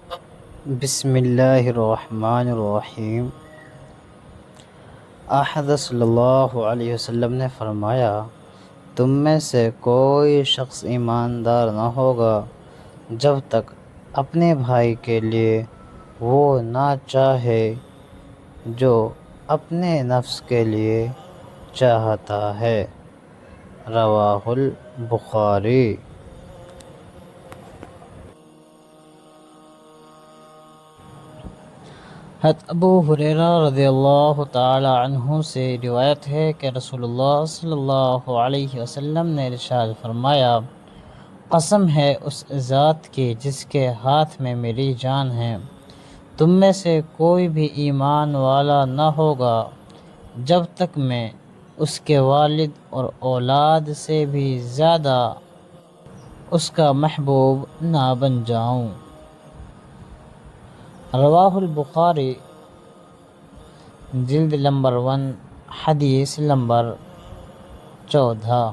بسم اللہ الرحمن الرحیم۔ احد صلی اللہ علیہ وسلم نے فرمایا، تم میں سے کوئی شخص ایماندار نہ ہوگا جب تک اپنے بھائی کے لیے وہ نہ چاہے جو اپنے نفس کے لیے چاہتا ہے۔ رواہ البخاری۔ حضرت ابو ہریرہ رضی اللہ تعالی عنہ سے روایت ہے کہ رسول اللہ صلی اللہ علیہ وسلم نے ارشاد فرمایا، قسم ہے اس ذات کی جس کے ہاتھ میں میری جان ہے، تم میں سے کوئی بھی ایمان والا نہ ہوگا جب تک میں اس کے والد اور اولاد سے بھی زیادہ اس کا محبوب نہ بن جاؤں۔ رواہ البخاری، جلد نمبر 1، حدیث نمبر 14۔